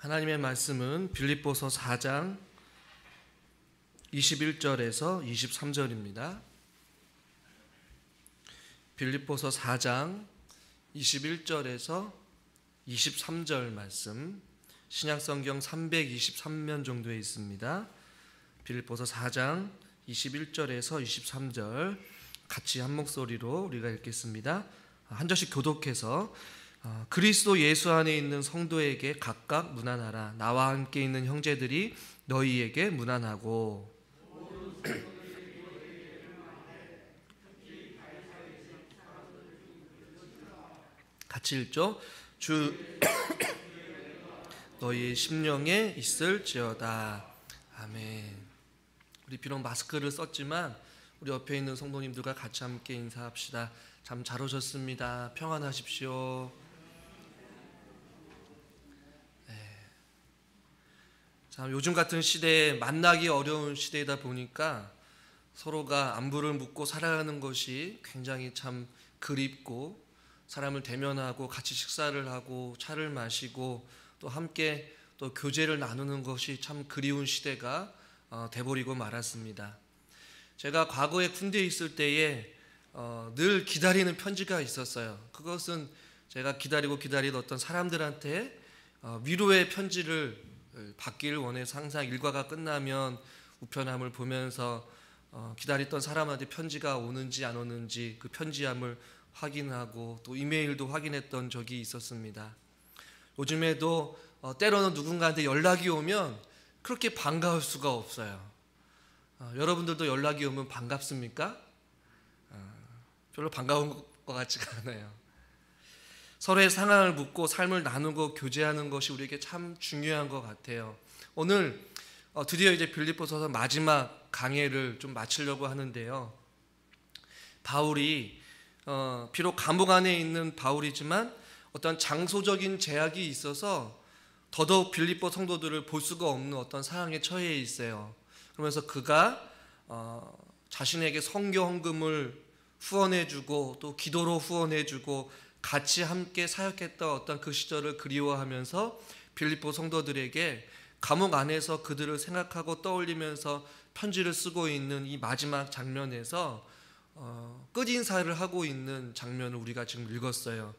하나님의 말씀은 빌립보서 4장 21절에서 23절입니다. 빌립보서 4장 21절에서 23절 말씀, 신약성경 323면 정도에 있습니다. 빌립보서 4장 21절에서 23절 같이 한 목소리로 우리가 읽겠습니다. 한 절씩 교독해서 그리스도 예수 안에 있는 성도에게 각각 문안하라. 나와 함께 있는 형제들이 너희에게 문안하고. 같이 읽죠. 주 너희의 심령에 있을지어다. 아멘. 우리 비록 마스크를 썼지만 우리 옆에 있는 성도님들과 같이 함께 인사합시다. 참 잘 오셨습니다. 평안하십시오. 참 요즘 같은 시대에 만나기 어려운 시대이다 보니까 서로가 안부를 묻고 살아가는 것이 굉장히 참 그립고, 사람을 대면하고 같이 식사를 하고 차를 마시고 또 함께 또 교제를 나누는 것이 참 그리운 시대가 돼버리고 말았습니다. 제가 과거에 군대에 있을 때에 늘 기다리는 편지가 있었어요. 그것은 제가 기다리던 어떤 사람들한테 위로의 편지를 받기를 원해서 항상 일과가 끝나면 우편함을 보면서 기다렸던 사람한테 편지가 오는지 안 오는지 그 편지함을 확인하고 또 이메일도 확인했던 적이 있었습니다. 요즘에도 때로는 누군가한테 연락이 오면 그렇게 반가울 수가 없어요. 여러분들도 연락이 오면 반갑습니까? 별로 반가운 것 같지가 않아요. 서로의 상황을 묻고 삶을 나누고 교제하는 것이 우리에게 참 중요한 것 같아요. 오늘 드디어 이제 빌립보서 마지막 강해를 좀 마치려고 하는데요. 바울이 비록 감옥 안에 있는 바울이지만 어떤 장소적인 제약이 있어서 더더욱 빌립보 성도들을 볼 수가 없는 어떤 상황에 처해 있어요. 그러면서 그가 자신에게 선교 헌금을 후원해주고 또 기도로 후원해주고 같이 함께 사역했던 어떤 그 시절을 그리워하면서 빌립보 성도들에게 감옥 안에서 그들을 생각하고 떠올리면서 편지를 쓰고 있는 이 마지막 장면에서 끝인사를 하고 있는 장면을 우리가 지금 읽었어요.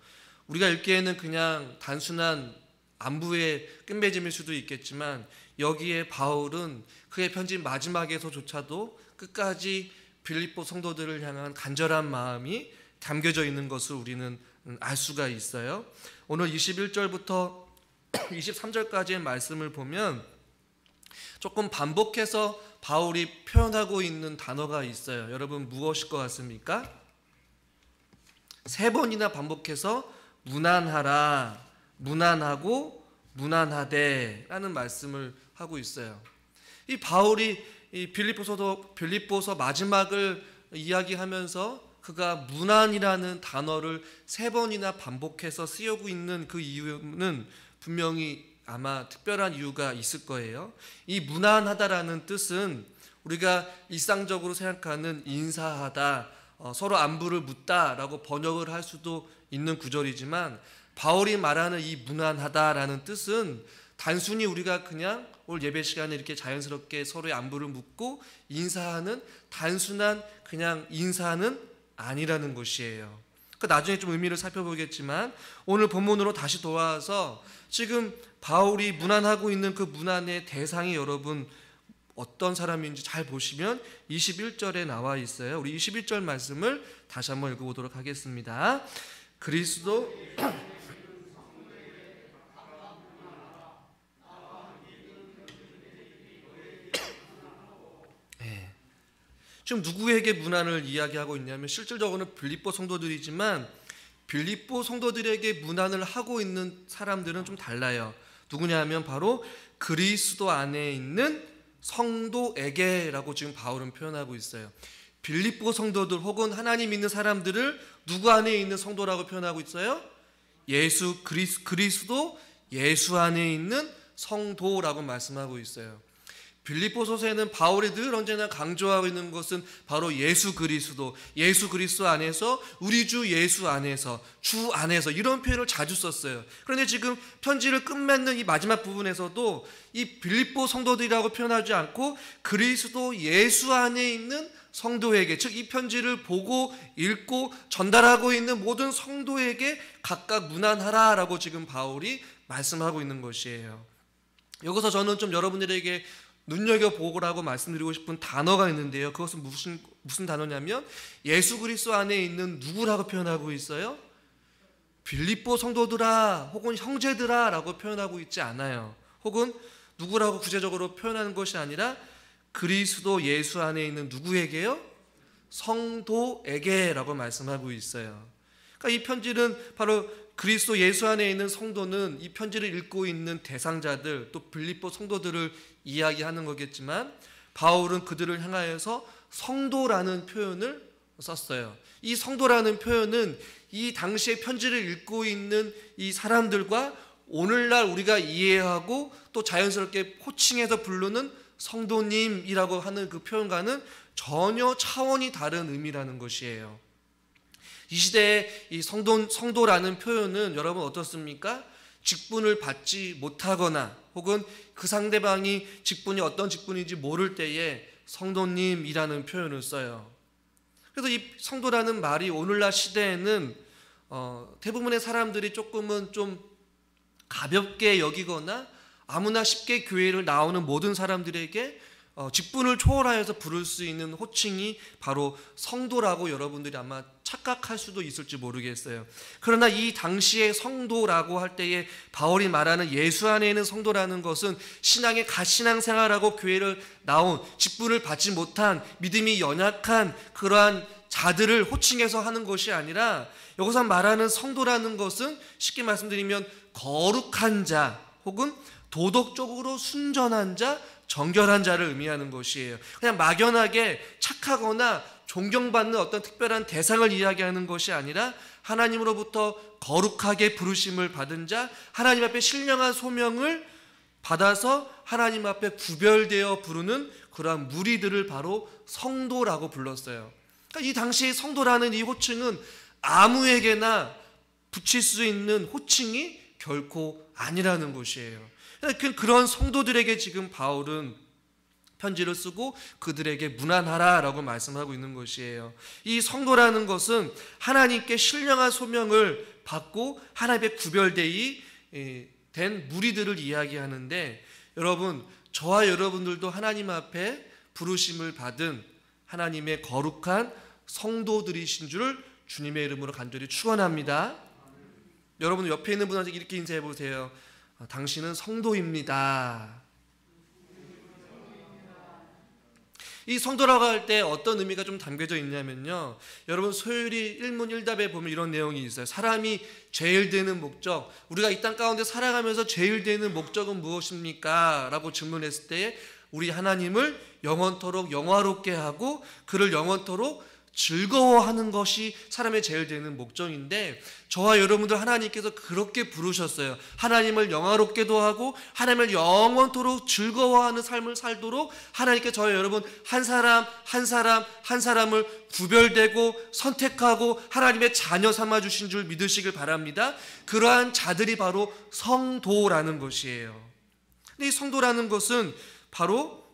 우리가 읽기에는 그냥 단순한 안부의 끝맺음일 수도 있겠지만 여기에 바울은 그의 편지 마지막에서조차도 끝까지 빌립보 성도들을 향한 간절한 마음이 담겨져 있는 것을 우리는 알 수가 있어요. 오늘 21절부터 23절까지의 말씀을 보면 조금 반복해서 바울이 표현하고 있는 단어가 있어요. 여러분 무엇일 것 같습니까? 3번이나 반복해서 문안하라, 문안하고, 문안하되 라는 말씀을 하고 있어요. 이 바울이 이 빌립보서 마지막을 이야기하면서 그가 문안이라는 단어를 3번이나 반복해서 쓰고 있는 그 이유는 분명히 아마 특별한 이유가 있을 거예요. 이 문안하다라는 뜻은 우리가 일상적으로 생각하는 인사하다, 서로 안부를 묻다라고 번역을 할 수도 있는 구절이지만 바울이 말하는 이 문안하다라는 뜻은 단순히 우리가 그냥 오늘 예배 시간에 이렇게 자연스럽게 서로의 안부를 묻고 인사하는 단순한 그냥 인사는 아니라는 것이에요. 나중에 좀 의미를 살펴보겠지만 오늘 본문으로 다시 돌아와서 지금 바울이 문안하고 있는 그 문안의 대상이 여러분 어떤 사람인지 잘 보시면 21절에 나와 있어요. 우리 21절 말씀을 다시 한번 읽어보도록 하겠습니다. 그리스도 지금 누구에게 문안을 이야기하고 있냐면 실질적으로는 빌립보 성도들이지만 빌립보 성도들에게 문안을 하고 있는 사람들은 좀 달라요. 누구냐 하면 바로 그리스도 안에 있는 성도에게라고 지금 바울은 표현하고 있어요. 빌립보 성도들 혹은 하나님 믿는 사람들을 누구 안에 있는 성도라고 표현하고 있어요? 그리스도 예수 안에 있는 성도라고 말씀하고 있어요. 빌립보서에는 바울이 늘 언제나 강조하고 있는 것은 바로 예수 그리스도 안에서, 우리 주 예수 안에서, 주 안에서, 이런 표현을 자주 썼어요. 그런데 지금 편지를 끝맺는 이 마지막 부분에서도 이 빌립보 성도들이라고 표현하지 않고 그리스도 예수 안에 있는 성도에게, 즉 이 편지를 보고 읽고 전달하고 있는 모든 성도에게 각각 문안하라라고 지금 바울이 말씀하고 있는 것이에요. 여기서 저는 좀 여러분들에게 눈여겨보라고 말씀드리고 싶은 단어가 있는데요. 그것은 무슨 단어냐면 예수 그리스도 안에 있는 누구라고 표현하고 있어요? 빌립보 성도들아 혹은 형제들아 라고 표현하고 있지 않아요. 혹은 누구라고 구체적으로 표현하는 것이 아니라 그리스도 예수 안에 있는 누구에게요? 성도에게 라고 말씀하고 있어요. 그러니까 이 편지는 바로 그리스도 예수 안에 있는 성도는 이 편지를 읽고 있는 대상자들, 또 빌립보 성도들을 이야기하는 거겠지만 바울은 그들을 향하여서 성도라는 표현을 썼어요. 이 성도라는 표현은 이 당시에 편지를 읽고 있는 이 사람들과 오늘날 우리가 이해하고 또 자연스럽게 호칭해서 부르는 성도님이라고 하는 그 표현과는 전혀 차원이 다른 의미라는 것이에요. 이 시대에 이 성도라는 표현은 여러분 어떻습니까? 직분을 받지 못하거나 혹은 그 상대방이 직분이 어떤 직분인지 모를 때에 성도님이라는 표현을 써요. 그래서 이 성도라는 말이 오늘날 시대에는 대부분의 사람들이 조금은 좀 가볍게 여기거나 아무나 쉽게 교회를 나오는 모든 사람들에게 직분을 초월하여서 부를 수 있는 호칭이 바로 성도라고 여러분들이 아마 착각할 수도 있을지 모르겠어요. 그러나 이 당시의 성도라고 할 때에 바울이 말하는 예수 안에 있는 성도라는 것은 신앙의 갓신앙생활하고 교회를 나온 직분을 받지 못한 믿음이 연약한 그러한 자들을 호칭해서 하는 것이 아니라 여기서 말하는 성도라는 것은 쉽게 말씀드리면 거룩한 자 혹은 도덕적으로 순전한 자, 정결한 자를 의미하는 것이에요. 그냥 막연하게 착하거나 존경받는 어떤 특별한 대상을 이야기하는 것이 아니라 하나님으로부터 거룩하게 부르심을 받은 자, 하나님 앞에 신령한 소명을 받아서 하나님 앞에 구별되어 부르는 그러한 무리들을 바로 성도라고 불렀어요. 그러니까 이 당시의 성도라는 이 호칭은 아무에게나 붙일 수 있는 호칭이 결코 아니라는 것이에요. 그런 성도들에게 지금 바울은 편지를 쓰고 그들에게 문안하라라고 말씀하고 있는 것이에요. 이 성도라는 것은 하나님께 신령한 소명을 받고 하나님의 구별되이 된 무리들을 이야기하는데, 여러분 저와 여러분들도 하나님 앞에 부르심을 받은 하나님의 거룩한 성도들이신 줄을 주님의 이름으로 간절히 축원합니다. 여러분 옆에 있는 분한테 이렇게 인사해 보세요. 당신은 성도입니다. 이 성도라고 할 때 어떤 의미가 좀 담겨져 있냐면요, 여러분 소율이 1문1답에 보면 이런 내용이 있어요. 사람이 제일 되는 목적, 우리가 이 땅 가운데 살아가면서 제일 되는 목적은 무엇입니까? 라고 질문했을 때 우리 하나님을 영원토록 영화롭게 하고 그를 영원토록 즐거워하는 것이 사람의 제일 되는 목적인데, 저와 여러분들 하나님께서 그렇게 부르셨어요. 하나님을 영화롭게도 하고 하나님을 영원토록 즐거워하는 삶을 살도록 하나님께 저와 여러분 한 사람을 구별되고 선택하고 하나님의 자녀 삼아 주신 줄 믿으시길 바랍니다. 그러한 자들이 바로 성도라는 것이에요. 근데 이 성도라는 것은 바로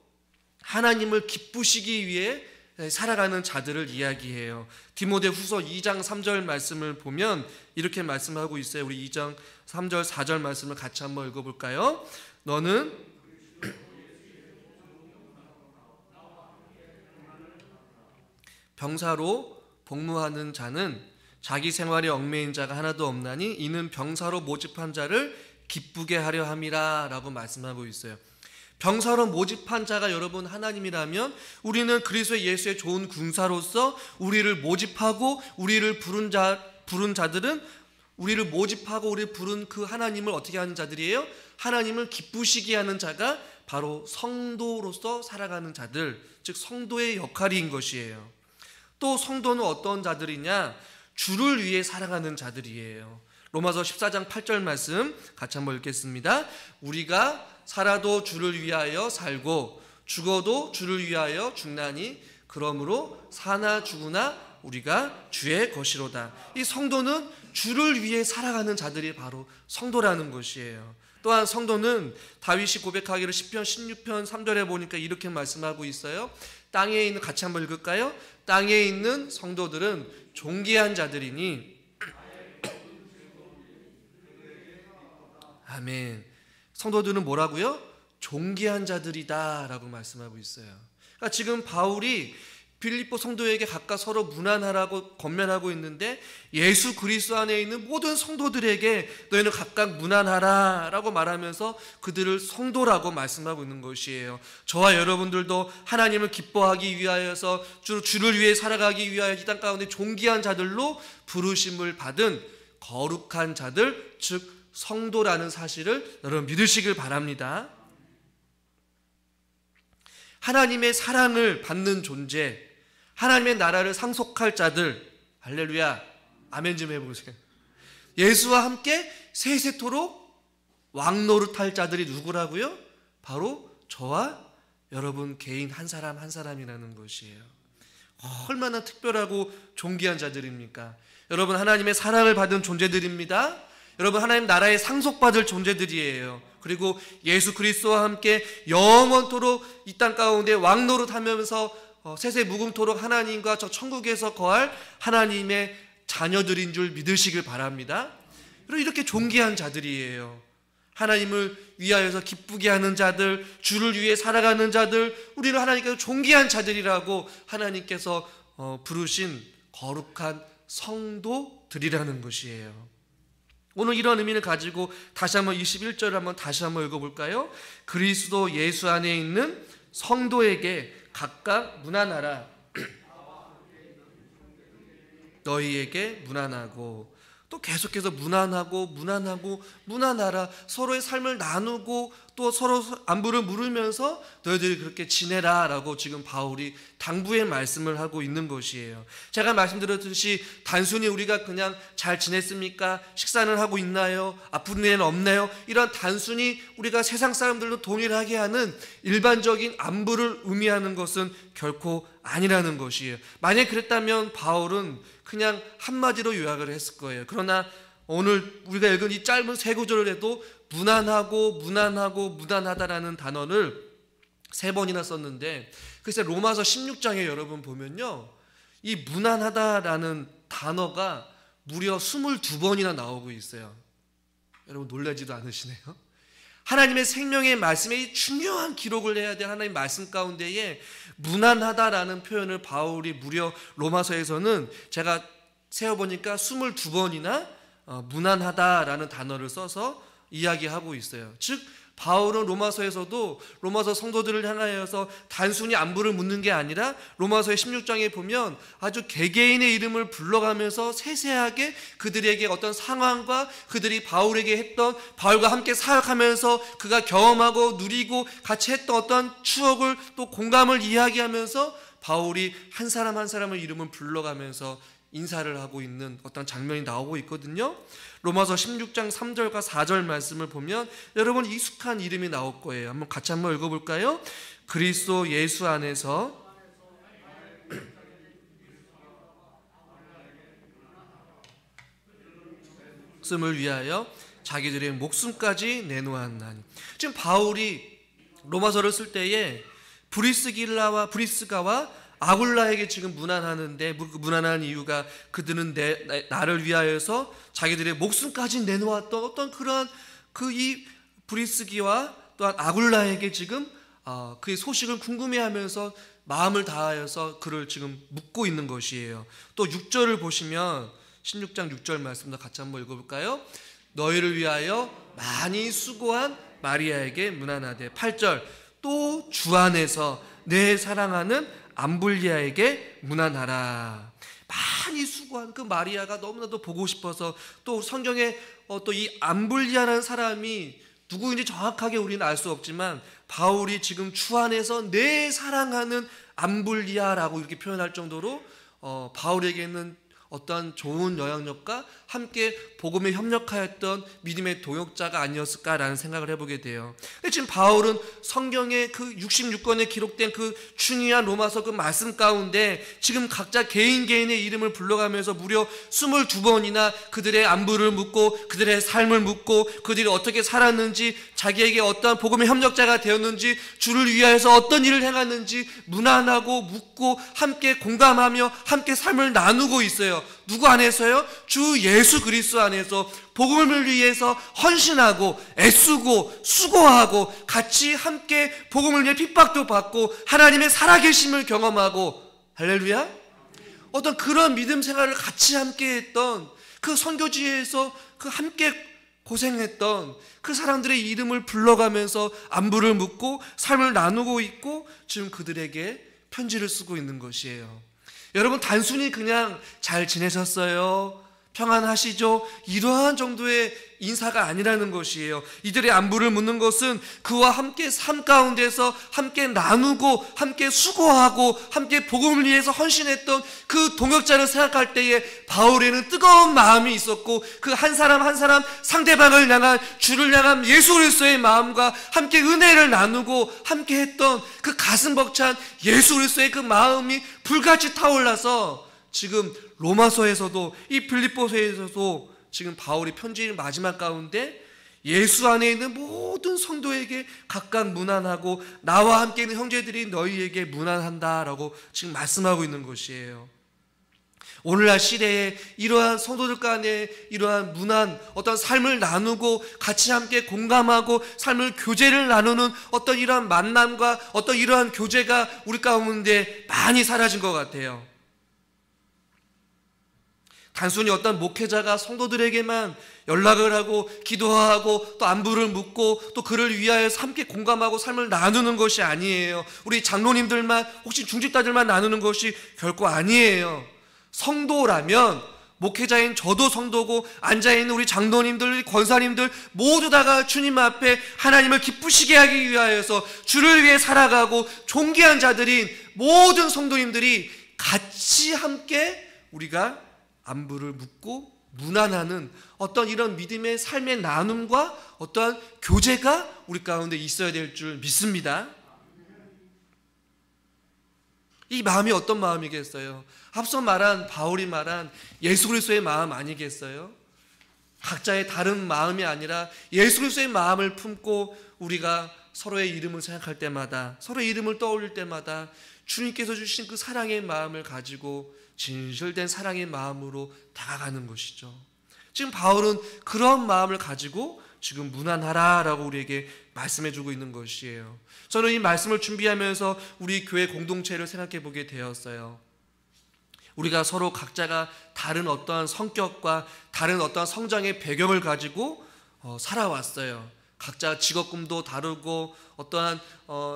하나님을 기쁘시기 위해 살아가는 자들을 이야기해요. 디모데후서 2장 3절 말씀을 보면 이렇게 말씀하고 있어요. 우리 2장 3절 4절 말씀을 같이 한번 읽어볼까요? 너는 병사로 복무하는 자는 자기 생활에 얽매인 자가 하나도 없나니 이는 병사로 모집한 자를 기쁘게 하려 함이라 라고 말씀하고 있어요. 병사로 모집한 자가 여러분 하나님이라면 우리는 그리스도 예수의 좋은 군사로서 우리를 모집하고 우리를 부른 자들은 우리를 모집하고 우리를 부른 그 하나님을 어떻게 하는 자들이에요? 하나님을 기쁘시게 하는 자가 바로 성도로서 살아가는 자들, 즉 성도의 역할인 것이에요. 또 성도는 어떤 자들이냐? 주를 위해 살아가는 자들이에요. 로마서 14장 8절 말씀 같이 한번 읽겠습니다. 우리가 살아도 주를 위하여 살고 죽어도 주를 위하여 죽나니 그러므로 사나 죽으나 우리가 주의 것이로다. 이 성도는 주를 위해 살아가는 자들이 바로 성도라는 것이에요. 또한 성도는 다윗이 고백하기를 시편 16편 3절에 보니까 이렇게 말씀하고 있어요. 땅에 있는, 같이 한번 읽을까요? 땅에 있는 성도들은 존귀한 자들이니 아멘. 성도들은 뭐라고요? 존귀한 자들이다 라고 말씀하고 있어요. 그러니까 지금 바울이 빌립보 성도에게 각각 서로 문안하라고 권면하고 있는데 예수 그리스도 안에 있는 모든 성도들에게 너희는 각각 문안하라 라고 말하면서 그들을 성도라고 말씀하고 있는 것이에요. 저와 여러분들도 하나님을 기뻐하기 위하여서 주를 위해 살아가기 위하여 이 땅 가운데 존귀한 자들로 부르심을 받은 거룩한 자들, 즉 성도라는 사실을 여러분 믿으시길 바랍니다. 하나님의 사랑을 받는 존재, 하나님의 나라를 상속할 자들, 할렐루야, 아멘 좀 해보세요. 예수와 함께 세세토록 왕노릇할 자들이 누구라고요? 바로 저와 여러분 개인 한 사람 한 사람이라는 것이에요. 얼마나 특별하고 존귀한 자들입니까? 여러분 하나님의 사랑을 받은 존재들입니다. 여러분 하나님 나라에 상속받을 존재들이에요. 그리고 예수 그리스도와 함께 영원토록 이 땅 가운데 왕노릇하면서 세세 무궁토록 하나님과 저 천국에서 거할 하나님의 자녀들인 줄 믿으시길 바랍니다. 이렇게 존귀한 자들이에요. 하나님을 위하여서 기쁘게 하는 자들, 주를 위해 살아가는 자들, 우리는 하나님께서 존귀한 자들이라고 하나님께서 부르신 거룩한 성도들이라는 것이에요. 오늘 이런 의미를 가지고 다시 한번 21절을 한번 다시 한번 읽어볼까요? 그리스도 예수 안에 있는 성도에게 각각 문안하라. 너희에게 문안하고, 또 계속해서 문안하라. 서로의 삶을 나누고 또 서로 안부를 물으면서 너희들이 그렇게 지내라 라고 지금 바울이 당부의 말씀을 하고 있는 것이에요. 제가 말씀드렸듯이 단순히 우리가 그냥 잘 지냈습니까? 식사는 하고 있나요? 아픈 일은 없나요? 이런 단순히 우리가 세상 사람들도 동일하게 하는 일반적인 안부를 의미하는 것은 결코 아니라는 것이에요. 만약 그랬다면 바울은 그냥 한마디로 요약을 했을 거예요. 그러나 오늘 우리가 읽은 이 짧은 세 구절을 해도 문안하다라는 단어를 3번이나 썼는데, 글쎄 로마서 16장에 여러분 보면요, 이 문안하다라는 단어가 무려 22번이나 나오고 있어요. 여러분 놀라지도 않으시네요? 하나님의 생명의 말씀에 중요한 기록을 해야 될 하나님의 말씀 가운데에 문안하다라는 표현을 바울이 무려 로마서에서는 제가 세어보니까 22번이나 문안하다라는 단어를 써서 이야기하고 있어요. 즉 바울은 로마서에서도 로마서 성도들을 향하여서 단순히 안부를 묻는 게 아니라 로마서의 16장에 보면 아주 개개인의 이름을 불러가면서 세세하게 그들에게 어떤 상황과 그들이 바울에게 했던, 바울과 함께 사역하면서 그가 경험하고 누리고 같이 했던 어떤 추억을 또 공감을 이야기하면서 바울이 한 사람 한 사람의 이름을 불러가면서 인사를 하고 있는 어떤 장면이 나오고 있거든요. 로마서 16장 3절과 4절 말씀을 보면 여러분 익숙한 이름이 나올 거예요. 한번 같이 한번 읽어볼까요? 그리스도 예수 안에서 목숨을 위하여 자기들의 목숨까지 내놓았나니. 지금 바울이 로마서를 쓸 때에 브리스가와 아굴라에게 지금 문안하는데, 문안하는 이유가 그들은 나를 위하여서 자기들의 목숨까지 내놓았던 어떤 그러한 이 브리스기와 또한 아굴라에게 지금 그의 소식을 궁금해하면서 마음을 다하여서 그를 지금 묻고 있는 것이에요. 또 6절을 보시면 16장 6절 말씀도 같이 한번 읽어볼까요? 너희를 위하여 많이 수고한 마리아에게 문안하되. 8절 또 주 안에서 내 사랑하는 암블리아에게 문안하라. 많이 수고한 그 마리아가 너무나도 보고 싶어서, 또 성경에 또 이 암블리아라는 사람이 누구인지 정확하게 우리는 알 수 없지만 바울이 지금 주 안에서 내 사랑하는 암블리아라고 이렇게 표현할 정도로 바울에게는 어떠한 좋은 영향력과 함께 복음에 협력하였던 믿음의 동역자가 아니었을까라는 생각을 해보게 돼요. 지금 바울은 성경의 그 66권에 기록된 그 중요한 로마서 그 말씀 가운데 지금 각자 개인의 이름을 불러가면서 무려 22번이나 그들의 안부를 묻고 그들의 삶을 묻고 그들이 어떻게 살았는지, 자기에게 어떠한 복음의 협력자가 되었는지, 주를 위하여서 어떤 일을 행했는지 문안하고 묻고 함께 공감하며 함께 삶을 나누고 있어요. 누구 안에서요? 주 예수 그리스도 안에서 복음을 위해서 헌신하고 애쓰고 수고하고 같이 함께 복음을 위해 핍박도 받고 하나님의 살아계심을 경험하고, 할렐루야, 어떤 그런 믿음 생활을 같이 함께 했던 그 선교지에서 그 함께 고생했던 그 사람들의 이름을 불러가면서 안부를 묻고 삶을 나누고 있고 지금 그들에게 편지를 쓰고 있는 것이에요. 여러분, 단순히 그냥 잘 지내셨어요? 평안하시죠? 이러한 정도의 인사가 아니라는 것이에요. 이들의 안부를 묻는 것은 그와 함께 삶 가운데서 함께 나누고 함께 수고하고 함께 복음을 위해서 헌신했던 그 동역자를 생각할 때에 바울에는 뜨거운 마음이 있었고 그 한 사람 한 사람 상대방을 향한, 주를 향한 예수 그리스도의 마음과 함께 은혜를 나누고 함께 했던 그 가슴 벅찬 예수 그리스도의 그 마음이 불같이 타올라서 지금 로마서에서도 이 빌립보서에서도 지금 바울이 편지 마지막 가운데 예수 안에 있는 모든 성도에게 각각 문안하고 나와 함께 있는 형제들이 너희에게 문안한다라고 지금 말씀하고 있는 것이에요. 오늘날 시대에 이러한 성도들 간에 이러한 문안, 어떤 삶을 나누고 같이 함께 공감하고 삶을 교제를 나누는 어떤 이러한 만남과 어떤 이러한 교제가 우리 가운데 많이 사라진 것 같아요. 단순히 어떤 목회자가 성도들에게만 연락을 하고 기도하고 또 안부를 묻고 또 그를 위하여 함께 공감하고 삶을 나누는 것이 아니에요. 우리 장로님들만, 혹시 중직자들만 나누는 것이 결코 아니에요. 성도라면 목회자인 저도 성도고 앉아있는 우리 장로님들, 권사님들 모두 다가 주님 앞에 하나님을 기쁘시게 하기 위하여서 주를 위해 살아가고 존귀한 자들인 모든 성도님들이 같이 함께 우리가 안부를 묻고 문안하는 어떤 이런 믿음의 삶의 나눔과 어떠한 교제가 우리 가운데 있어야 될 줄 믿습니다. 이 마음이 어떤 마음이겠어요? 앞서 말한 바울이 말한 예수 그리스도의 마음 아니겠어요? 각자의 다른 마음이 아니라 예수 그리스도의 마음을 품고 우리가 서로의 이름을 생각할 때마다, 서로의 이름을 떠올릴 때마다 주님께서 주신 그 사랑의 마음을 가지고 진실된 사랑의 마음으로 다가가는 것이죠. 지금 바울은 그런 마음을 가지고 지금 문안하라라고 우리에게 말씀해주고 있는 것이에요. 저는 이 말씀을 준비하면서 우리 교회 공동체를 생각해 보게 되었어요. 우리가 서로 각자가 다른 어떠한 성격과 다른 어떠한 성장의 배경을 가지고 살아왔어요. 각자 직업군도 다르고 어떠한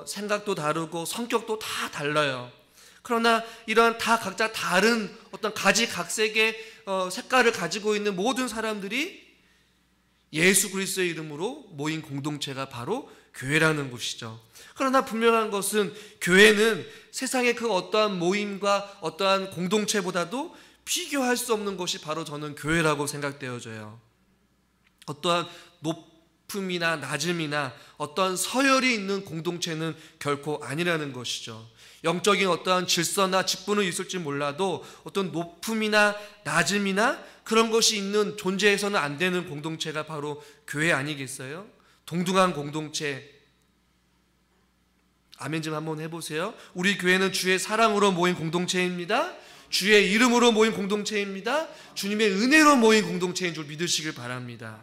생각도 다르고 성격도 다 달라요. 그러나 이런 다 각자 다른 어떤 가지각색의 색깔을 가지고 있는 모든 사람들이 예수 그리스도의 이름으로 모인 공동체가 바로 교회라는 곳이죠. 그러나 분명한 것은 교회는 세상의 그 어떠한 모임과 어떠한 공동체보다도 비교할 수 없는 것이 바로 저는 교회라고 생각되어져요. 어떠한 높음이나 낮음이나 어떠한 서열이 있는 공동체는 결코 아니라는 것이죠. 영적인 어떠한 질서나 직분은 있을지 몰라도 어떤 높음이나 낮음이나 그런 것이 있는 존재해서는 안 되는 공동체가 바로 교회 아니겠어요? 동등한 공동체. 아멘 좀 한번 해보세요. 우리 교회는 주의 사랑으로 모인 공동체입니다. 주의 이름으로 모인 공동체입니다. 주님의 은혜로 모인 공동체인 줄 믿으시길 바랍니다.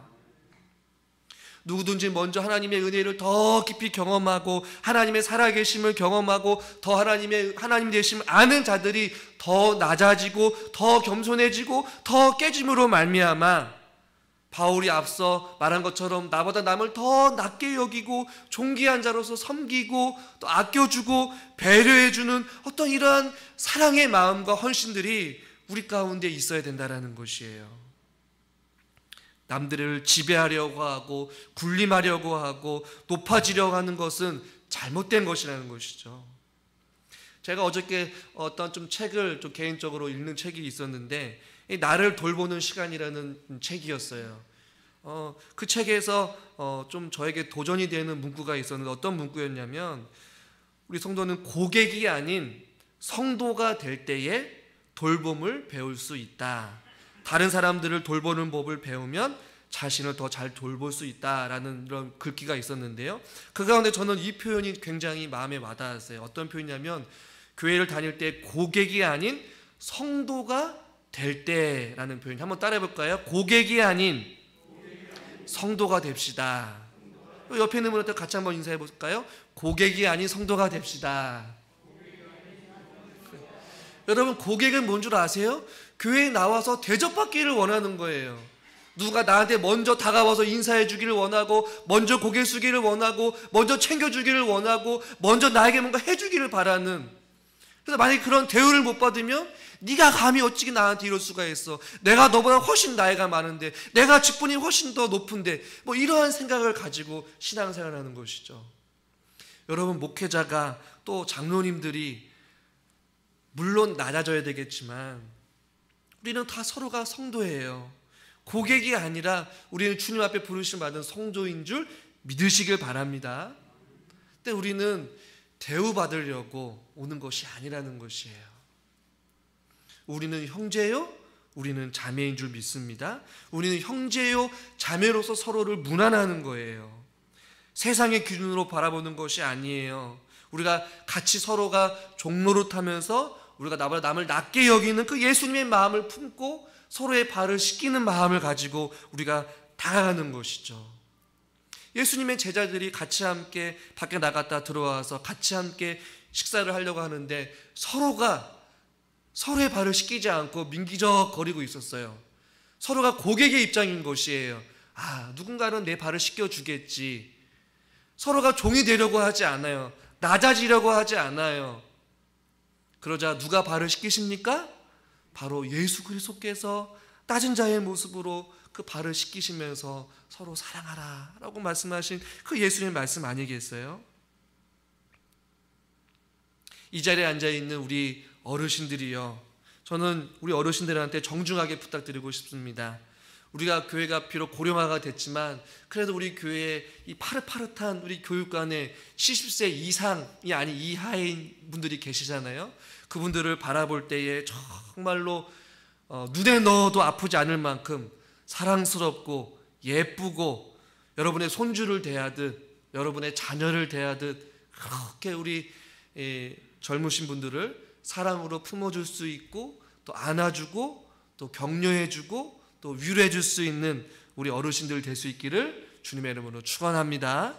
누구든지 먼저 하나님의 은혜를 더 깊이 경험하고 하나님의 살아계심을 경험하고 더 하나님 되심을 아는 자들이 더 낮아지고 더 겸손해지고 더 깨짐으로 말미암아 바울이 앞서 말한 것처럼 나보다 남을 더 낮게 여기고 존귀한 자로서 섬기고 또 아껴주고 배려해주는 어떤 이러한 사랑의 마음과 헌신들이 우리 가운데 있어야 된다는 것이에요. 남들을 지배하려고 하고 군림하려고 하고 높아지려고 하는 것은 잘못된 것이라는 것이죠. 제가 어저께 어떤 좀 책을 좀 개인적으로 읽는 책이 있었는데 나를 돌보는 시간이라는 책이었어요. 그 책에서 좀 저에게 도전이 되는 문구가 있었는데 어떤 문구였냐면 우리 성도는 고객이 아닌 성도가 될 때에 돌봄을 배울 수 있다. 다른 사람들을 돌보는 법을 배우면 자신을 더 잘 돌볼 수 있다라는 이런 글귀가 있었는데요. 그 가운데 저는 이 표현이 굉장히 마음에 와닿았어요. 어떤 표현이냐면 교회를 다닐 때 고객이 아닌 성도가 될 때라는 표현. 한번 따라해 볼까요? 고객이 아닌 성도가 됩시다. 옆에 있는 분한테 같이 한번 인사해 볼까요? 고객이 아닌 성도가 됩시다. 여러분, 고객은 뭔 줄 아세요? 교회에 나와서 대접받기를 원하는 거예요. 누가 나한테 먼저 다가와서 인사해 주기를 원하고, 먼저 고개 숙이기를 원하고, 먼저 챙겨주기를 원하고, 먼저 나에게 뭔가 해주기를 바라는. 그래서 만약에 그런 대우를 못 받으면 네가 감히 어찌게 나한테 이럴 수가 있어. 내가 너보다 훨씬 나이가 많은데, 내가 직분이 훨씬 더 높은데, 뭐 이러한 생각을 가지고 신앙생활을 하는 것이죠. 여러분, 목회자가 또 장로님들이 물론 낮아져야 되겠지만 우리는 다 서로가 성도예요. 고객이 아니라 우리는 주님 앞에 부르심 받은 성도인 줄 믿으시길 바랍니다. 근데 우리는 대우받으려고 오는 것이 아니라는 것이에요. 우리는 형제요, 우리는 자매인 줄 믿습니다. 우리는 형제요, 자매로서 서로를 무난하는 거예요. 세상의 기준으로 바라보는 것이 아니에요. 우리가 같이 서로가 종노릇하면서 우리가 나보다 남을 낮게 여기는 그 예수님의 마음을 품고 서로의 발을 씻기는 마음을 가지고 우리가 다가가는 것이죠. 예수님의 제자들이 같이 함께 밖에 나갔다 들어와서 같이 함께 식사를 하려고 하는데 서로가 서로의 발을 씻기지 않고 민기적거리고 있었어요. 서로가 고객의 입장인 것이에요. 누군가는 내 발을 씻겨주겠지. 서로가 종이 되려고 하지 않아요. 낮아지려고 하지 않아요. 그러자 누가 발을 씻기십니까? 바로 예수 그리스도께서 낮은 자의 모습으로 그 발을 씻기시면서 서로 사랑하라 라고 말씀하신 그 예수님의 말씀 아니겠어요? 이 자리에 앉아있는 우리 어르신들이요, 저는 우리 어르신들한테 정중하게 부탁드리고 싶습니다. 우리가 교회가 비록 고령화가 됐지만 그래도 우리 교회에 이 파릇파릇한 우리 교육관에 70세 이상이 아닌 이하인 분들이 계시잖아요. 그분들을 바라볼 때에 정말로 눈에 넣어도 아프지 않을 만큼 사랑스럽고 예쁘고 여러분의 손주를 대하듯 여러분의 자녀를 대하듯 그렇게 우리 젊으신 분들을 사랑으로 품어줄 수 있고 또 안아주고 또 격려해주고 또 위로해 줄 수 있는 우리 어르신들 될 수 있기를 주님의 이름으로 축원합니다.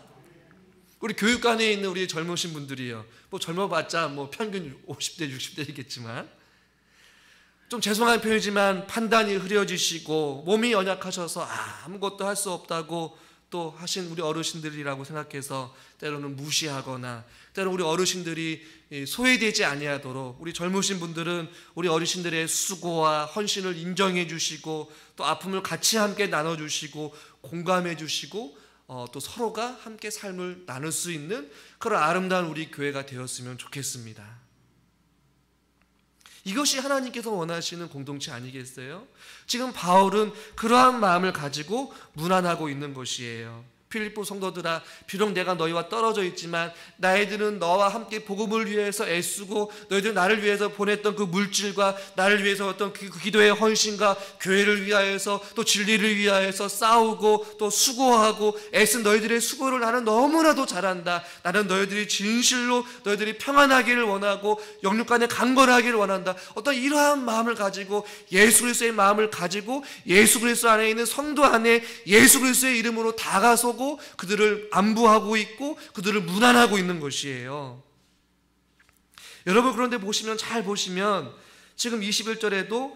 우리 교육관에 있는 우리 젊으신 분들이요, 뭐 젊어봤자 뭐 평균 50대 60대이겠지만 좀 죄송한 표현이지만 판단이 흐려지시고 몸이 연약하셔서 아무것도 할 수 없다고 또 하신 우리 어르신들이라고 생각해서 때로는 무시하거나 때로는 우리 어르신들이 소외되지 아니하도록 우리 젊으신 분들은 우리 어르신들의 수고와 헌신을 인정해 주시고 또 아픔을 같이 함께 나눠주시고 공감해 주시고 또 서로가 함께 삶을 나눌 수 있는 그런 아름다운 우리 교회가 되었으면 좋겠습니다. 이것이 하나님께서 원하시는 공동체 아니겠어요? 지금 바울은 그러한 마음을 가지고 문안하고 있는 것이에요. 필립보 성도들아, 비록 내가 너희와 떨어져 있지만 너희들은 너와 함께 복음을 위해서 애쓰고 너희들 나를 위해서 보냈던 그 물질과 나를 위해서 어떤 그 기도의 헌신과 교회를 위하여서 또 진리를 위하여서 싸우고 또 수고하고 애쓴 너희들의 수고를 나는 너무나도 잘 안다. 나는 너희들이 진실로 너희들이 평안하기를 원하고 영육간에 강건하기를 원한다. 어떤 이러한 마음을 가지고 예수 그리스도의 마음을 가지고 예수 그리스도 안에 있는 성도 안에 예수 그리스도의 이름으로 다가서고 그들을 안부하고 있고 그들을 문안하고 있는 것이에요. 여러분, 그런데 잘 보시면 지금 21절에도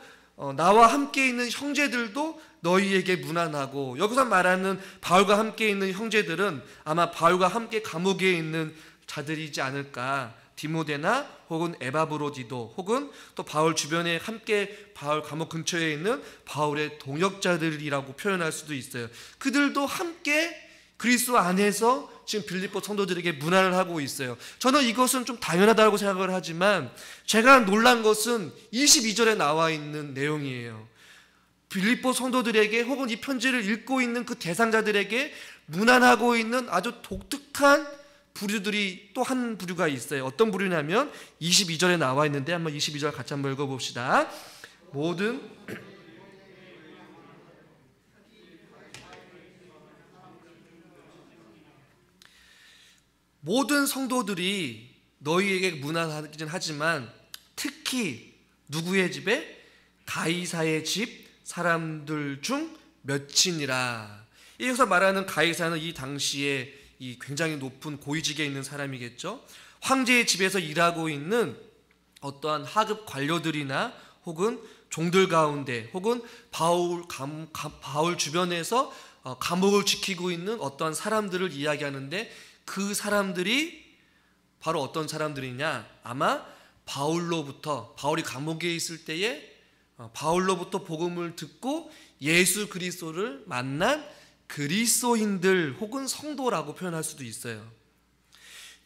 나와 함께 있는 형제들도 너희에게 문안하고, 여기서 말하는 바울과 함께 있는 형제들은 아마 바울과 함께 감옥에 있는 자들이지 않을까. 디모데나 혹은 에바브로디도 혹은 또 바울 주변에 함께 바울 감옥 근처에 있는 바울의 동역자들이라고 표현할 수도 있어요. 그들도 함께 그리스도 안에서 지금 빌립보 성도들에게 문안을 하고 있어요. 저는 이것은 좀 당연하다고 생각을 하지만 제가 놀란 것은 22절에 나와 있는 내용이에요. 빌립보 성도들에게 혹은 이 편지를 읽고 있는 그 대상자들에게 무난하고 있는 아주 독특한 부류들이 또 한 부류가 있어요. 어떤 부류냐면 22절에 나와 있는데 한번 22절 같이 한번 읽어봅시다. 모든 성도들이 너희에게 무난하긴 하지만 특히 누구의 집에? 가이사의 집 사람들 중 몇이니라. 여기서 말하는 가이사는 이 당시에 이 굉장히 높은 고위직에 있는 사람이겠죠. 황제의 집에서 일하고 있는 어떠한 하급 관료들이나 혹은 종들 가운데 혹은 바울 주변에서 감옥을 지키고 있는 어떠한 사람들을 이야기하는데, 그 사람들이 바로 어떤 사람들이냐? 아마 바울이 감옥에 있을 때에 바울로부터 복음을 듣고 예수 그리스도를 만난 그리스도인들 혹은 성도라고 표현할 수도 있어요.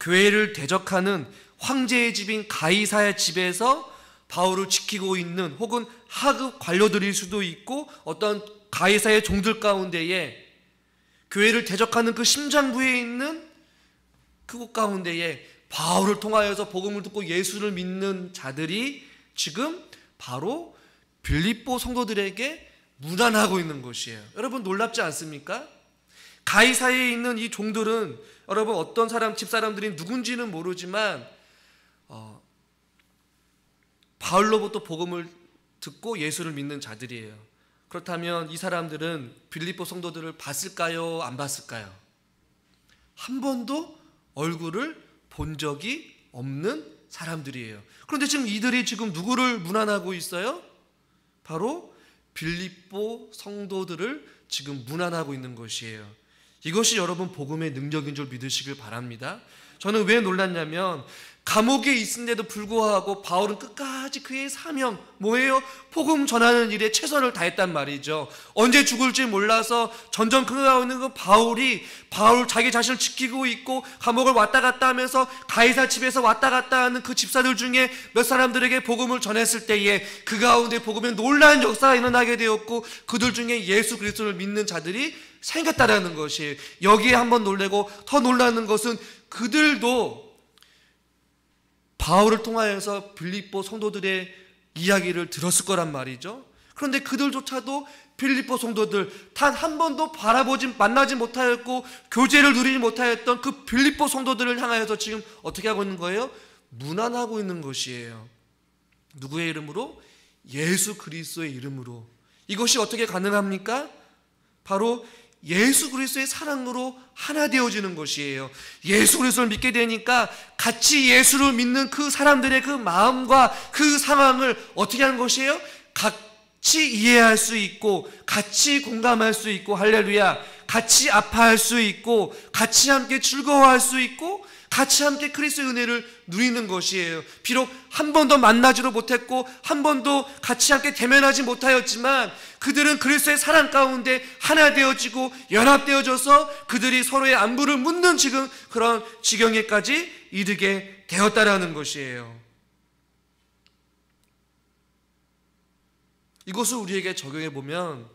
교회를 대적하는 황제의 집인 가이사의 집에서 바울을 지키고 있는 혹은 하급 관료들일 수도 있고, 어떤 가이사의 종들 가운데에 교회를 대적하는 그 심장부에 있는 그곳 가운데에 바울을 통하여서 복음을 듣고 예수를 믿는 자들이 지금 바로 빌립보 성도들에게 무난하고 있는 것이에요. 여러분 놀랍지 않습니까? 가이사에 있는 이 종들은 여러분 어떤 집사람들이 누군지는 모르지만 바울로부터 복음을 듣고 예수를 믿는 자들이에요. 그렇다면 이 사람들은 빌립보 성도들을 봤을까요? 안 봤을까요? 한 번도 얼굴을 본 적이 없는 사람들이에요. 그런데 지금 이들이 지금 누구를 무난하고 있어요? 바로 빌립보 성도들을 지금 무난하고 있는 것이에요. 이것이 여러분 복음의 능력인 줄 믿으시길 바랍니다. 저는 왜 놀랐냐면 감옥에 있는데도 불구하고 바울은 끝까지 그의 사명, 뭐예요? 복음 전하는 일에 최선을 다했단 말이죠. 언제 죽을지 몰라서 전전긍긍하고 있는 그 바울 자기 자신을 지키고 있고 감옥을 왔다 갔다 하면서 가이사 집에서 왔다 갔다 하는 그 집사들 중에 몇 사람들에게 복음을 전했을 때에 그 가운데 복음의 놀라운 역사가 일어나게 되었고, 그들 중에 예수 그리스도를 믿는 자들이 생겼다라는 것이에요. 여기에 한번 놀라고 더 놀라는 것은 그들도 바울을 통하여서 빌립보 성도들의 이야기를 들었을 거란 말이죠. 그런데 그들조차도 빌립보 성도들 단 한 번도 만나지 못하였고 교제를 누리지 못하였던 그 빌립보 성도들을 향하여서 지금 어떻게 하고 있는 거예요? 무난하고 있는 것이에요. 누구의 이름으로? 예수 그리스도의 이름으로. 이것이 어떻게 가능합니까? 바로 예수 그리스도의 사랑으로 하나 되어지는 것이에요. 예수 그리스도를 믿게 되니까 같이 예수를 믿는 그 사람들의 그 마음과 그 상황을 어떻게 하는 것이에요? 같이 이해할 수 있고 같이 공감할 수 있고, 할렐루야, 같이 아파할 수 있고 같이 함께 즐거워할 수 있고 같이 함께 그리스도의 은혜를 누리는 것이에요. 비록 한 번도 만나지도 못했고 한 번도 같이 함께 대면하지 못하였지만 그들은 그리스도의 사랑 가운데 하나 되어지고 연합되어져서 그들이 서로의 안부를 묻는 지금 그런 지경에까지 이르게 되었다라는 것이에요. 이것을 우리에게 적용해 보면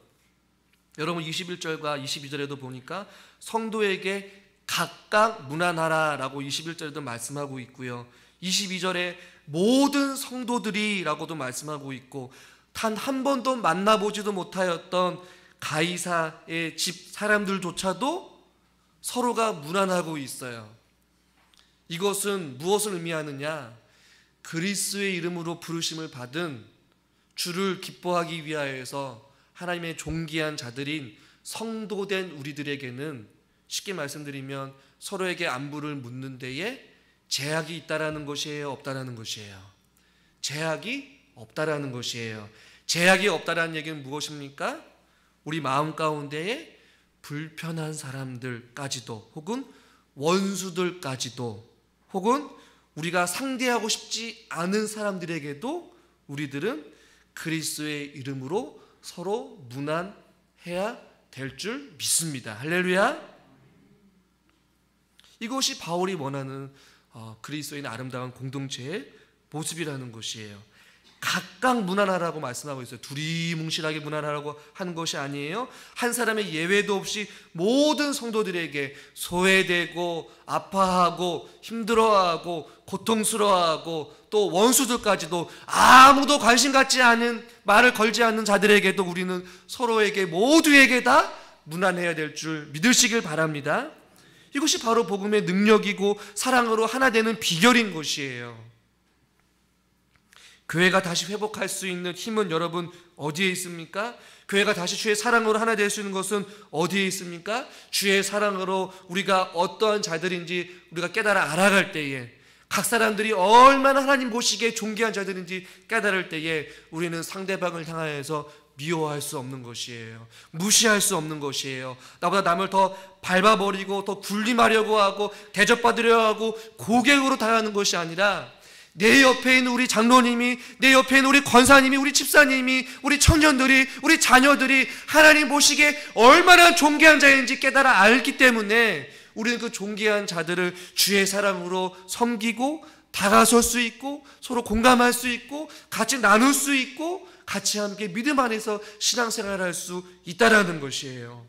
여러분 21절과 22절에도 보니까 성도에게 각각 무난하라 라고 21절에도 말씀하고 있고요, 22절에 모든 성도들이 라고도 말씀하고 있고, 단 한 번도 만나보지도 못하였던 가이사의 집 사람들조차도 서로가 무난하고 있어요. 이것은 무엇을 의미하느냐? 그리스도의 이름으로 부르심을 받은 주를 기뻐하기 위하여서 하나님의 존귀한 자들인 성도된 우리들에게는 쉽게 말씀드리면 서로에게 안부를 묻는 데에 제약이 있다라는 것이에요? 없다라는 것이에요? 제약이 없다라는 것이에요. 제약이 없다라는 얘기는 무엇입니까? 우리 마음 가운데에 불편한 사람들까지도 혹은 원수들까지도 혹은 우리가 상대하고 싶지 않은 사람들에게도 우리들은 그리스도의 이름으로 서로 무난해야 될 줄 믿습니다. 할렐루야. 이것이 바울이 원하는 그리스도인의 아름다운 공동체의 모습이라는 것이에요. 각각 무난하라고 말씀하고 있어요. 두리뭉실하게 무난하라고 하는 것이 아니에요. 한 사람의 예외도 없이 모든 성도들에게 소외되고 아파하고 힘들어하고 고통스러워하고 또 원수들까지도 아무도 관심 갖지 않은, 말을 걸지 않는 자들에게도 우리는 서로에게 모두에게 다 무난해야 될 줄 믿으시길 바랍니다. 이것이 바로 복음의 능력이고 사랑으로 하나 되는 비결인 것이에요. 교회가 다시 회복할 수 있는 힘은 여러분 어디에 있습니까? 교회가 다시 주의 사랑으로 하나 될 수 있는 것은 어디에 있습니까? 주의 사랑으로 우리가 어떠한 자들인지 우리가 깨달아 알아갈 때에, 각 사람들이 얼마나 하나님 보시기에 존귀한 자들인지 깨달을 때에 우리는 상대방을 향하여서 미워할 수 없는 것이에요. 무시할 수 없는 것이에요. 나보다 남을 더 밟아버리고 더 군림하려고 하고 대접받으려 하고 고객으로 당하는 것이 아니라, 내 옆에 있는 우리 장로님이, 내 옆에 있는 우리 권사님이, 우리 집사님이, 우리 청년들이, 우리 자녀들이 하나님 보시기에 얼마나 존귀한 자인지 깨달아 알기 때문에 우리는 그 존귀한 자들을 주의 사랑으로 섬기고 다가설 수 있고 서로 공감할 수 있고 같이 나눌 수 있고 같이 함께 믿음 안에서 신앙생활을 할 수 있다라는 것이에요.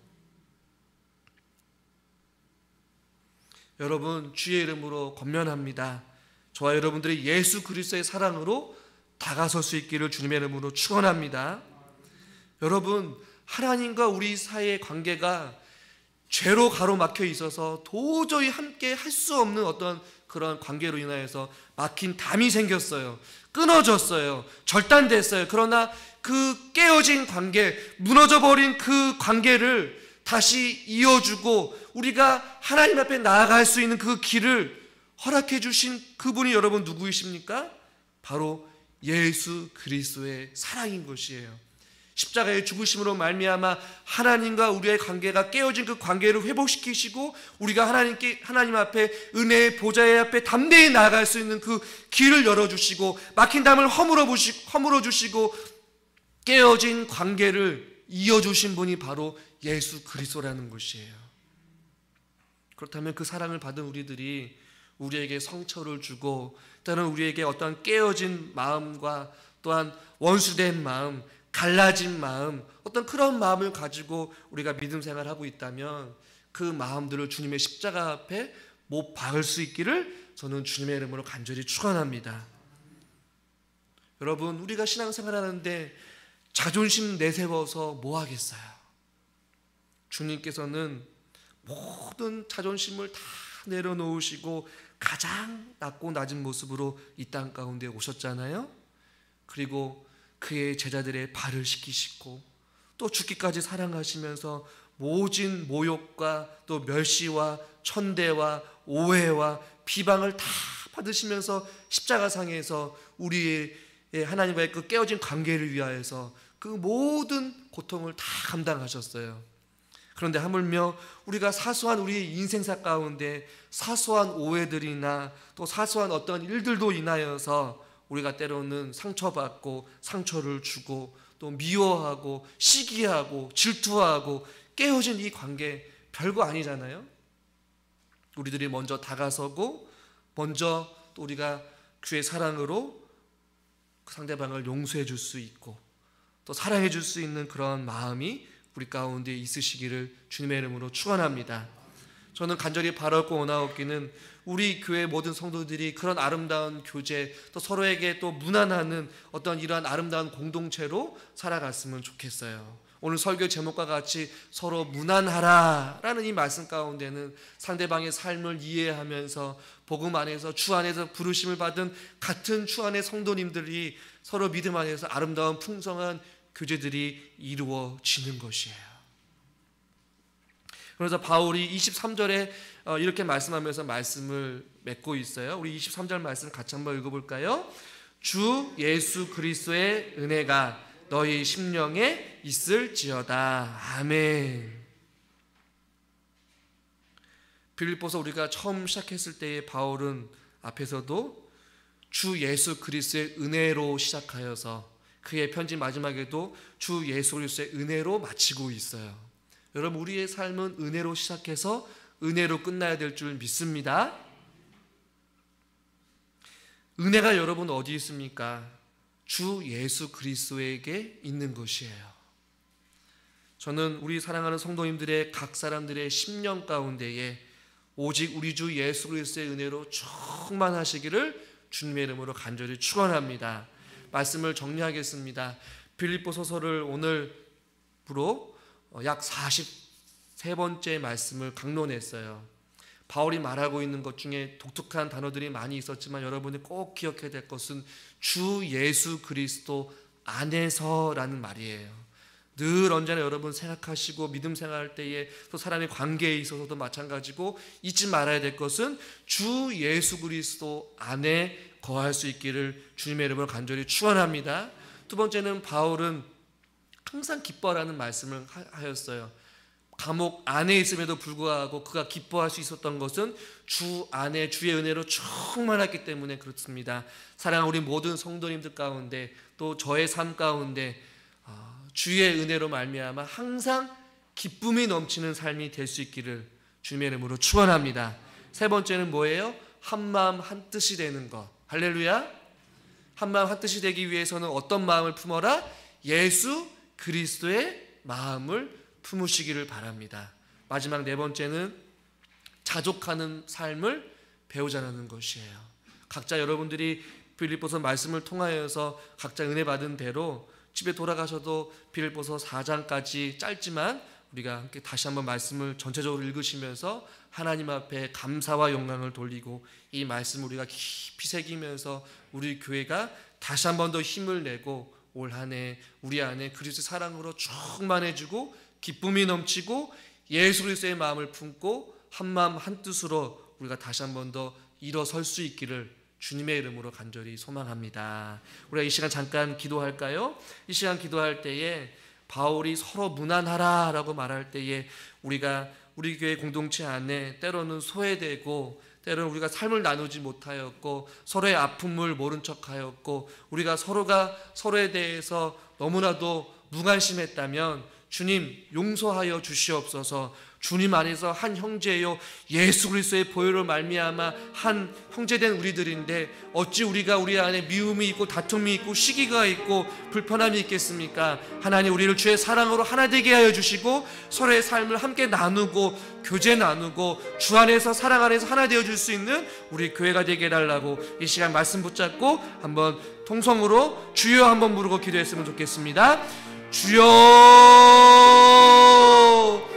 여러분, 주의 이름으로 권면합니다. 저와 여러분들이 예수 그리스도의 사랑으로 다가설 수 있기를 주님의 이름으로 축원합니다. 여러분, 하나님과 우리 사이의 관계가 죄로 가로막혀 있어서 도저히 함께 할 수 없는 어떤 그런 관계로 인하여서 막힌 담이 생겼어요. 끊어졌어요. 절단됐어요. 그러나 그 깨어진 관계, 무너져버린 그 관계를 다시 이어주고 우리가 하나님 앞에 나아갈 수 있는 그 길을 허락해 주신 그분이 여러분 누구이십니까? 바로 예수 그리스도의 사랑인 것이에요. 십자가의 죽으심으로 말미암아 하나님과 우리의 관계가 깨어진 그 관계를 회복시키시고 우리가 하나님 앞에 은혜의 보좌의 앞에 담대히 나아갈 수 있는 그 길을 열어주시고 막힌 담을 허물어 주시고 깨어진 관계를 이어주신 분이 바로 예수 그리스도라는 것이에요. 그렇다면 그 사랑을 받은 우리들이 우리에게 상처를 주고 또는 우리에게 어떤 깨어진 마음과 또한 원수된 마음, 갈라진 마음, 어떤 그런 마음을 가지고 우리가 믿음 생활하고 있다면 그 마음들을 주님의 십자가 앞에 못 박을 수 있기를 저는 주님의 이름으로 간절히 축원합니다. 여러분, 우리가 신앙생활하는데 자존심 내세워서 뭐 하겠어요? 주님께서는 모든 자존심을 다 내려놓으시고 가장 낮고 낮은 모습으로 이 땅 가운데 오셨잖아요. 그리고 그의 제자들의 발을 씻기시고 또 죽기까지 사랑하시면서 모진 모욕과 또 멸시와 천대와 오해와 비방을 다 받으시면서 십자가상에서 우리의 하나님과의 그 깨어진 관계를 위하여서 그 모든 고통을 다 감당하셨어요. 그런데 하물며 우리가 사소한 우리의 인생사 가운데 사소한 오해들이나 또 사소한 어떤 일들도 인하여서 우리가 때로는 상처받고 상처를 주고 또 미워하고 시기하고 질투하고 깨어진 이 관계 별거 아니잖아요. 우리들이 먼저 다가서고 먼저 또 우리가 주의 사랑으로 그 상대방을 용서해 줄 수 있고 또 사랑해 줄 수 있는 그런 마음이 우리 가운데 있으시기를 주님의 이름으로 축원합니다. 저는 간절히 바라고 원하옵기는 우리 교회 모든 성도들이 그런 아름다운 교제 또 서로에게 또 무난하는 어떤 이러한 아름다운 공동체로 살아갔으면 좋겠어요. 오늘 설교 제목과 같이 서로 무난하라라는 이 말씀 가운데는 상대방의 삶을 이해하면서 복음 안에서 주 안에서 부르심을 받은 같은 주 안의 성도님들이 서로 믿음 안에서 아름다운 풍성한 교제들이 이루어지는 것이에요. 그래서 바울이 23절에 이렇게 말씀하면서 말씀을 맺고 있어요. 우리 23절 말씀 같이 한번 읽어볼까요? 주 예수 그리스도의 은혜가 너희 심령에 있을지어다. 아멘. 빌립보서 우리가 처음 시작했을 때의 바울은 앞에서도 주 예수 그리스도의 은혜로 시작하여서 그의 편지 마지막에도 주 예수 그리스도의 은혜로 마치고 있어요. 여러분, 우리의 삶은 은혜로 시작해서 은혜로 끝나야 될 줄 믿습니다. 은혜가 여러분 어디 있습니까? 주 예수 그리스도에게 있는 것이에요. 저는 우리 사랑하는 성도님들의 각 사람들의 심령 가운데에 오직 우리 주 예수 그리스도의 은혜로 충만하시기를 주님의 이름으로 간절히 축원합니다. 말씀을 정리하겠습니다. 빌립보서서를 오늘부로 약 43번째 말씀을 강론했어요. 바울이 말하고 있는 것 중에 독특한 단어들이 많이 있었지만 여러분이 꼭 기억해야 될 것은 주 예수 그리스도 안에서라는 말이에요. 늘 언제나 여러분 생각하시고 믿음 생활할 때에 또 사람의 관계에 있어서도 마찬가지고 잊지 말아야 될 것은 주 예수 그리스도 안에 거할 수 있기를 주님의 이름으로 간절히 축원합니다. 두 번째는 바울은 항상 기뻐하라는 말씀을 하였어요. 감옥 안에 있음에도 불구하고 그가 기뻐할 수 있었던 것은 주 안에 주의 은혜로 충만했기 때문에 그렇습니다. 사랑하는 우리 모든 성도님들 가운데 또 저의 삶 가운데 주의 은혜로 말미암아 항상 기쁨이 넘치는 삶이 될 수 있기를 주님의 이름으로 축원합니다. 세 번째는 뭐예요? 한마음 한뜻이 되는 것. 할렐루야. 한마음 한뜻이 되기 위해서는 어떤 마음을 품어라? 예수 그리스도의 마음을 품으시기를 바랍니다. 마지막 네 번째는 자족하는 삶을 배우자라는 것이에요. 각자 여러분들이 빌립보서 말씀을 통하여서 각자 은혜 받은 대로 집에 돌아가셔도 빌립보서 4장까지 짧지만 우리가 함께 다시 한번 말씀을 전체적으로 읽으시면서 하나님 앞에 감사와 영광을 돌리고 이 말씀을 우리가 깊이 새기면서 우리 교회가 다시 한번 더 힘을 내고 올 한 해 우리 안에 그리스도 사랑으로 충만해지고 기쁨이 넘치고 예수 그리스도의 마음을 품고 한마음 한뜻으로 우리가 다시 한번 더 일어설 수 있기를 주님의 이름으로 간절히 소망합니다. 우리가 이 시간 잠깐 기도할까요? 이 시간 기도할 때에 바울이 서로 무난하라라고 말할 때에 우리가 우리 교회 공동체 안에 때로는 소외되고 때로는 우리가 삶을 나누지 못하였고 서로의 아픔을 모른 척하였고 우리가 서로가 서로에 대해서 너무나도 무관심했다면 주님 용서하여 주시옵소서. 주님 안에서 한 형제요 예수 그리스도의 보혈로 말미암아 한 형제된 우리들인데 어찌 우리가 우리 안에 미움이 있고 다툼이 있고 시기가 있고 불편함이 있겠습니까? 하나님 우리를 주의 사랑으로 하나 되게 하여 주시고 서로의 삶을 함께 나누고 교제 나누고 주 안에서 사랑 안에서 하나 되어 줄 수 있는 우리 교회가 되게 해달라고 이 시간 말씀 붙잡고 한번 통성으로 주여 한번 부르고 기도했으면 좋겠습니다. 주여.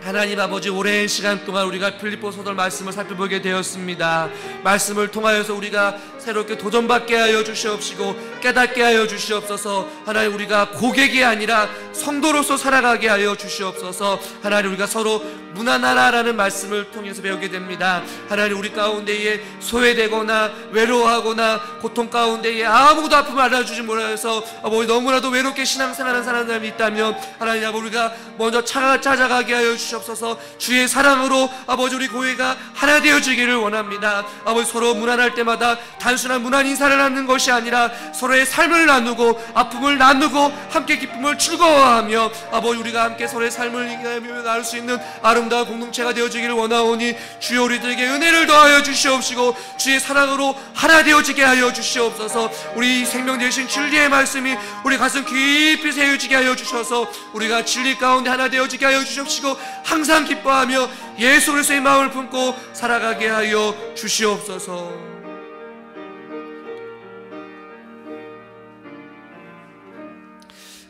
하나님 아버지, 오랜 시간 동안 우리가 빌립보서들 말씀을 살펴보게 되었습니다. 말씀을 통하여서 우리가 새롭게 도전받게 하여 주시옵시고 깨닫게 하여 주시옵소서. 하나님 우리가 고객이 아니라 성도로서 살아가게 하여 주시옵소서. 하나님 우리가 서로 무난하라라는 말씀을 통해서 배우게 됩니다. 하나님 우리 가운데에 소외되거나 외로워하거나 고통 가운데에 아무도 아픔을 알아주지 못해서 아버지 너무나도 외롭게 신앙생활하는 사람들이 있다면 하나님 아버지 우리가 먼저 찾아가게 하여 주시옵소서. 주의 사랑으로 아버지 우리 교회가 하나 되어지기를 원합니다. 아버지 서로 무난할 때마다 단순한 무난 인사를 하는 것이 아니라 서로의 삶을 나누고 아픔을 나누고 함께 기쁨을 즐거워하며 아버지 우리가 함께 서로의 삶을 나눌 수 있는 아름다운 공동체가 되어지기를 원하오니 주여 우리들에게 은혜를 더하여 주시옵시고 주의 사랑으로 하나 되어지게 하여 주시옵소서. 우리 생명 되신 진리의 말씀이 우리 가슴 깊이 새겨지게 하여 주셔서 우리가 진리 가운데 하나 되어지게 하여 주시옵시고 항상 기뻐하며 예수 그리스도의 마음을 품고 살아가게 하여 주시옵소서.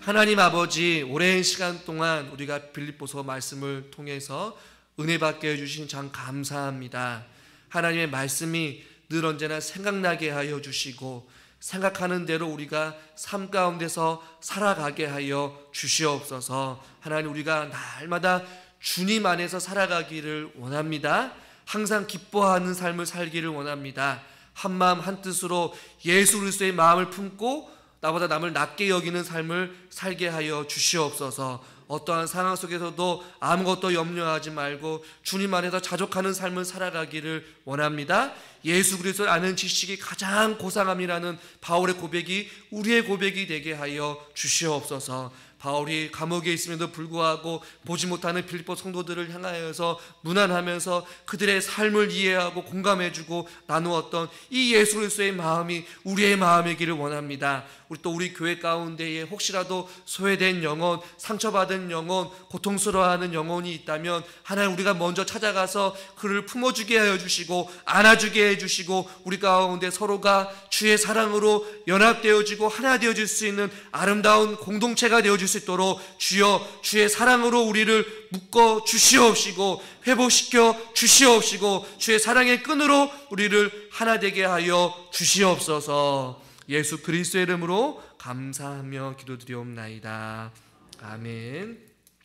하나님 아버지, 오랜 시간 동안 우리가 빌립보서 말씀을 통해서 은혜 받게 해주신 참 감사합니다. 하나님의 말씀이 늘 언제나 생각나게 하여 주시고 생각하는 대로 우리가 삶 가운데서 살아가게 하여 주시옵소서. 하나님 우리가 날마다 주님 안에서 살아가기를 원합니다. 항상 기뻐하는 삶을 살기를 원합니다. 한마음 한뜻으로 예수 그리스도의 마음을 품고 나보다 남을 낮게 여기는 삶을 살게 하여 주시옵소서. 어떠한 상황 속에서도 아무것도 염려하지 말고 주님 안에서 자족하는 삶을 살아가기를 원합니다. 예수 그리스도를 아는 지식이 가장 고상함이라는 바울의 고백이 우리의 고백이 되게 하여 주시옵소서. 바울이 감옥에 있음에도 불구하고 보지 못하는 빌립보 성도들을 향하여서 문안하면서 그들의 삶을 이해하고 공감해주고 나누었던 이 예수 그리스도의 마음이 우리의 마음이기를 원합니다. 우리 교회 가운데에 혹시라도 소외된 영혼, 상처받은 영혼, 고통스러워하는 영혼이 있다면 하나님 우리가 먼저 찾아가서 그를 품어주게 하여 주시고 안아주게 해주시고 우리 가운데 서로가 주의 사랑으로 연합되어지고 하나 되어질 수 있는 아름다운 공동체가 되어질 수 있도록 주여 주의 사랑으로 우리를 묶어 주시옵시고 회복시켜 주시옵시고 주의 사랑의 끈으로 우리를 하나 되게 하여 주시옵소서. 예수 그리스도의 이름으로 감사하며 기도드리옵나이다. 아멘.